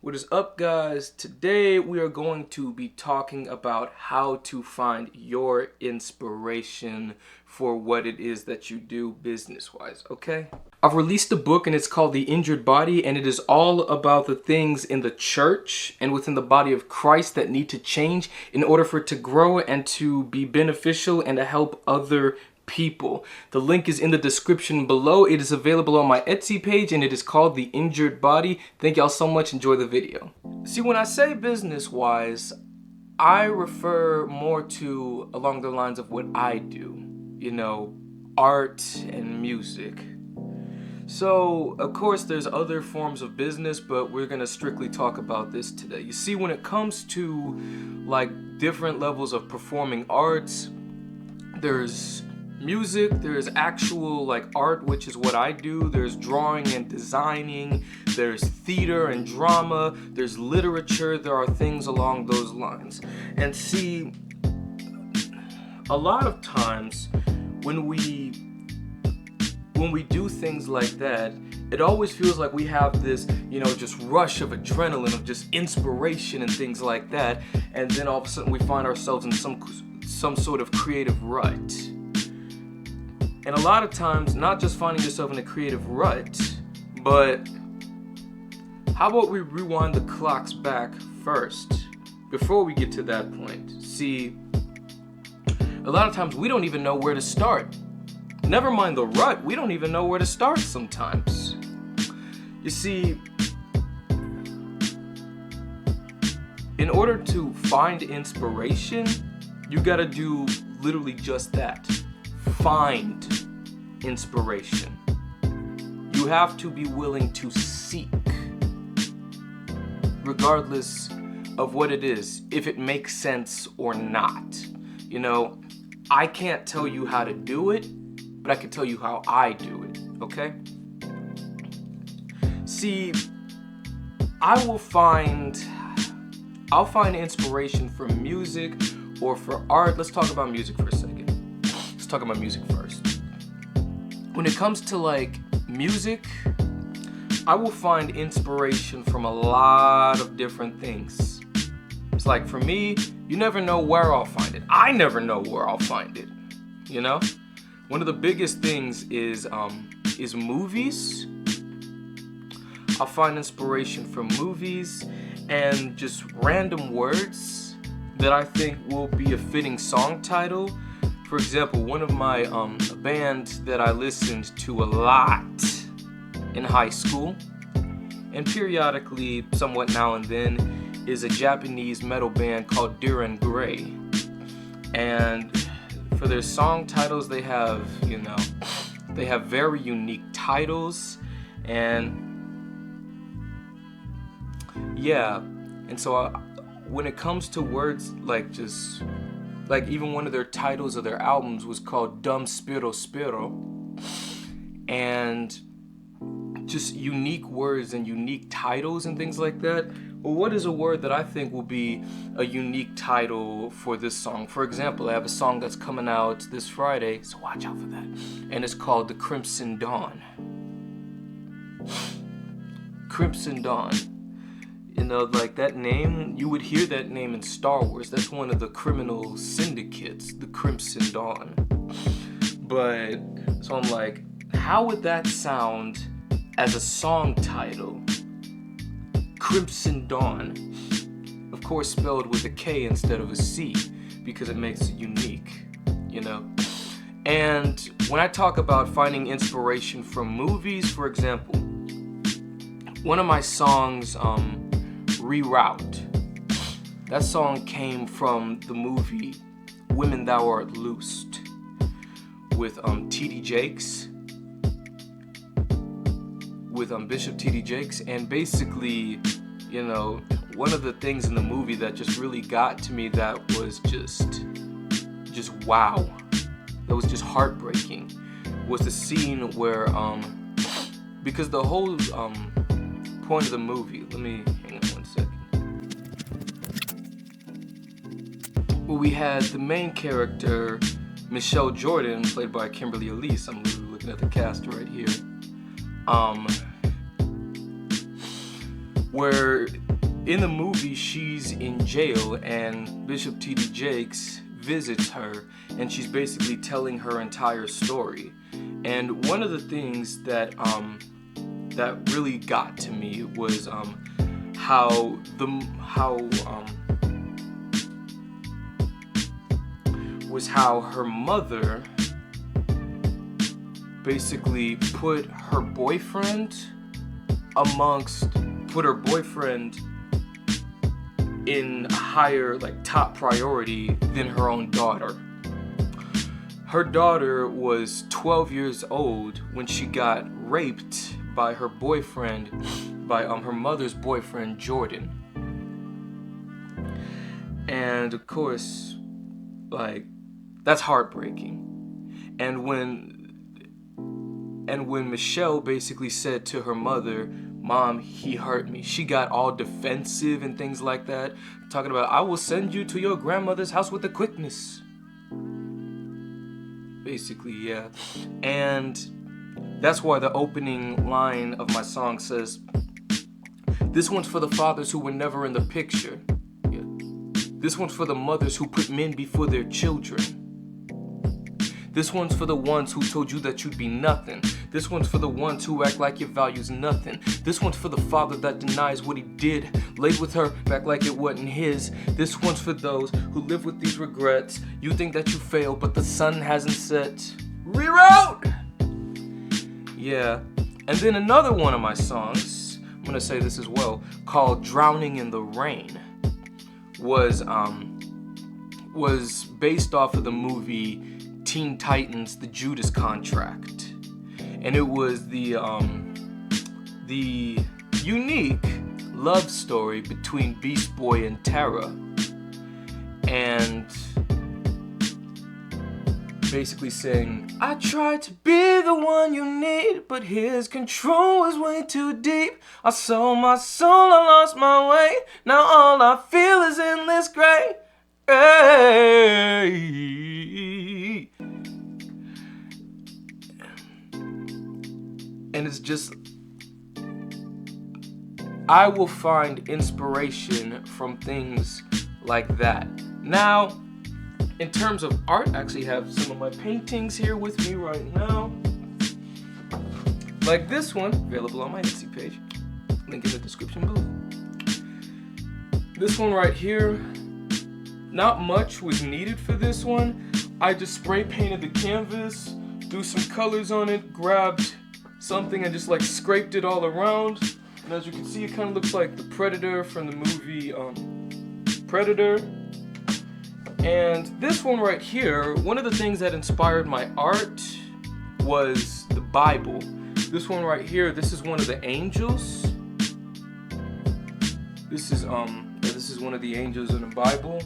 What is up, guys? Today we are going to be talking about how to find your inspiration for what it is that you do business-wise, okay? I've released a book and it's called The Injured Body, and it is all about the things in the church and within the body of Christ that need to change in order for it to grow and to be beneficial and to help other people. The link is in the description below. It is available on my Etsy page and it is called The Injured Body. Thank y'all so much. Enjoy the video. See, when I say business-wise, I refer more to along the lines of what I do. You know, art and music. So, of course, there's other forms of business, but we're gonna strictly talk about this today. You see, when it comes to like different levels of performing arts, there's music, there's actual like art, which is what I do, there's drawing and designing, there's theater and drama, there's literature, there are things along those lines. And see, a lot of times when we do things like that, it always feels like we have this, just rush of adrenaline, of just inspiration and things like that, and then all of a sudden we find ourselves in some sort of creative rut. And a lot of times, not just finding yourself in a creative rut, but how about we rewind the clocks back first, before we get to that point? See, a lot of times we don't even know where to start. Never mind the rut, we don't even know where to start sometimes. You see, in order to find inspiration, you gotta do literally just that. Find inspiration. You have to be willing to seek, regardless of what it is, if it makes sense or not. I can't tell you how to do it, but I can tell you how I do it, okay? See, I'll find inspiration from music or for art. Let's talk about music for a second. Let's talk about music first. When it comes to like music, I will find inspiration from a lot of different things. It's like, for me, you never know where I'll find it. I never know where I'll find it, One of the biggest things is movies. I'll find inspiration from movies and just random words that I think will be a fitting song title. For example, one of my a band that I listened to a lot in high school, and periodically, somewhat now and then, is a Japanese metal band called Diren Grey. And for their song titles, they have very unique titles, and yeah. And so when it comes to words like even one of their titles of their albums was called Dum Spiro Spiro, and just unique words and unique titles and things like that. Well, what is a word that I think will be a unique title for this song? For example, I have a song that's coming out this Friday, so watch out for that, and it's called The Crimson Dawn. Crimson Dawn. Like that name, you would hear that name in Star Wars. That's one of the criminal syndicates, the Crimson Dawn. But, so I'm like, how would that sound as a song title? Crimson Dawn. Of course, spelled with a K instead of a C, because it makes it unique, And when I talk about finding inspiration from movies, for example, one of my songs, Reroute. That song came from the movie Women Thou Art Loosed with T.D. Jakes, with Bishop T.D. Jakes, and basically, one of the things in the movie that just really got to me, that was just wow, that was just heartbreaking, was the scene where because the whole point of the movie, let me hang on one second. Well, we had the main character, Michelle Jordan, played by Kimberly Elise. I'm literally looking at the cast right here. Where in the movie, she's in jail, and Bishop T.D. Jakes visits her, and she's basically telling her entire story. And one of the things that really got to me was how her mother basically put her boyfriend in a higher, like, top priority than her own daughter. Her daughter was 12 years old when she got raped by her boyfriend, by her mother's boyfriend, Jordan. And of course, like, that's heartbreaking. And when Michelle basically said to her mother, "Mom, he hurt me," she got all defensive and things like that, talking about, "I will send you to your grandmother's house with a quickness." Basically, yeah. And that's why the opening line of my song says, "This one's for the fathers who were never in the picture. Yeah. This one's for the mothers who put men before their children. This one's for the ones who told you that you'd be nothing. This one's for the ones who act like your value's nothing. This one's for the father that denies what he did, laid with her, act like it wasn't his. This one's for those who live with these regrets. You think that you failed, but the sun hasn't set. Reroute!" Yeah. And then another one of my songs, I'm gonna say this as well, called "Drowning in the Rain," was based off of the movie Teen Titans: The Judas Contract. And it was the unique love story between Beast Boy and Terra. And basically saying, "I tried to be the one you need, but his control was way too deep. I sold my soul, I lost my way. Now all I feel is endless gray." And it's just, I will find inspiration from things like that. Now, in terms of art, I actually have some of my paintings here with me right now. Like this one, available on my Etsy page. Link in the description below. This one right here, not much was needed for this one. I just spray painted the canvas, threw some colors on it, grabbed something and just like scraped it all around. And as you can see, it kind of looks like the Predator from the movie Predator. And this one right here, one of the things that inspired my art was the Bible. This one right here, this is one of the angels. This is one of the angels in the Bible.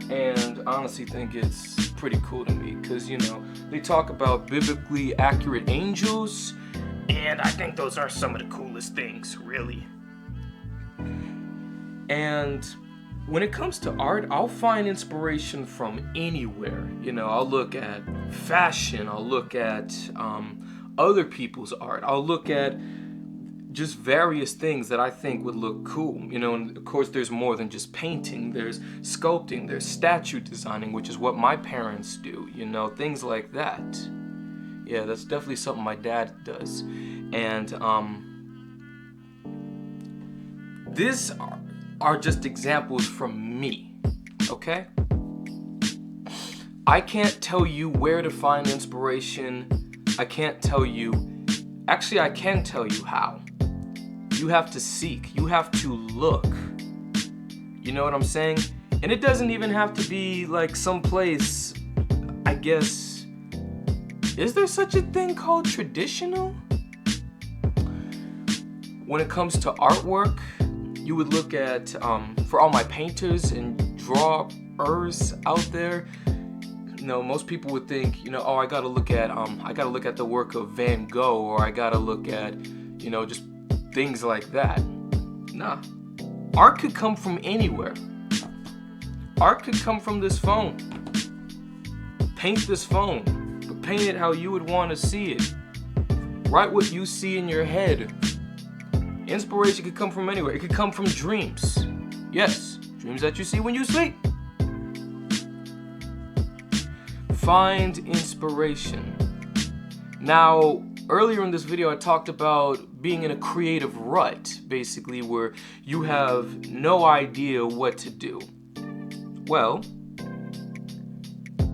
And I honestly think it's pretty cool to me because, you know, they talk about biblically accurate angels, and I think those are some of the coolest things, really. And when it comes to art, I'll find inspiration from anywhere. You know, I'll look at fashion, I'll look at other people's art, I'll look at just various things that I think would look cool. You know, and of course there's more than just painting. There's sculpting, there's statue designing, which is what my parents do, you know, things like that. Yeah, that's definitely something my dad does. And these are just examples from me, okay? I can't tell you where to find inspiration. I can't tell you, actually I can tell you how. You have to seek, you have to look. You know what I'm saying? And it doesn't even have to be like someplace, I guess, is there such a thing called traditional? When it comes to artwork, you would look at, for all my painters and drawers out there, you know, most people would think, you know, oh, I gotta look at the work of Van Gogh, or I gotta look at, you know, just things like that. Nah. Art could come from anywhere. Art could come from this phone. Paint this phone, but paint it how you would want to see it. Write what you see in your head. Inspiration could come from anywhere. It could come from dreams. Yes, dreams that you see when you sleep. Find inspiration. Now, earlier in this video, I talked about being in a creative rut, basically, where you have no idea what to do. Well,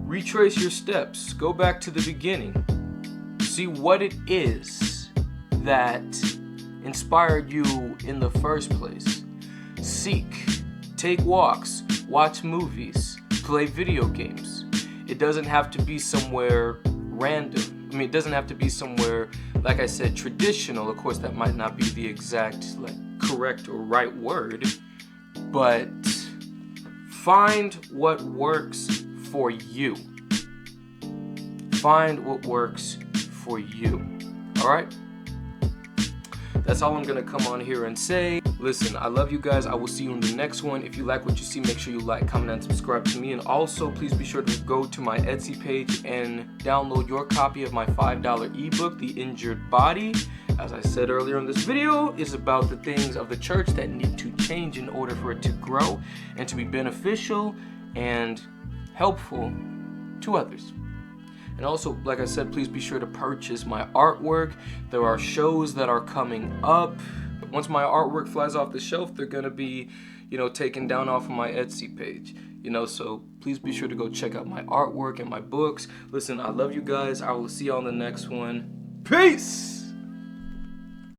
retrace your steps. Go back to the beginning. See what it is that inspired you in the first place. Seek, take walks, watch movies, play video games. It doesn't have to be somewhere random. I mean, it doesn't have to be somewhere, like I said, traditional. Of course, that might not be the exact, correct or right word, but find what works for you. Find what works for you. All right? That's all I'm gonna come on here and say. Listen, I love you guys. I will see you in the next one. If you like what you see, make sure you like, comment, and subscribe to me. And also, please be sure to go to my Etsy page and download your copy of my $5 ebook, The Injured Body. As I said earlier in this video, is about the things of the church that need to change in order for it to grow and to be beneficial and helpful to others. And also, like I said, please be sure to purchase my artwork. There are shows that are coming up. Once my artwork flies off the shelf, they're gonna be, taken down off of my Etsy page. So please be sure to go check out my artwork and my books. Listen, I love you guys. I will see you on the next one. Peace!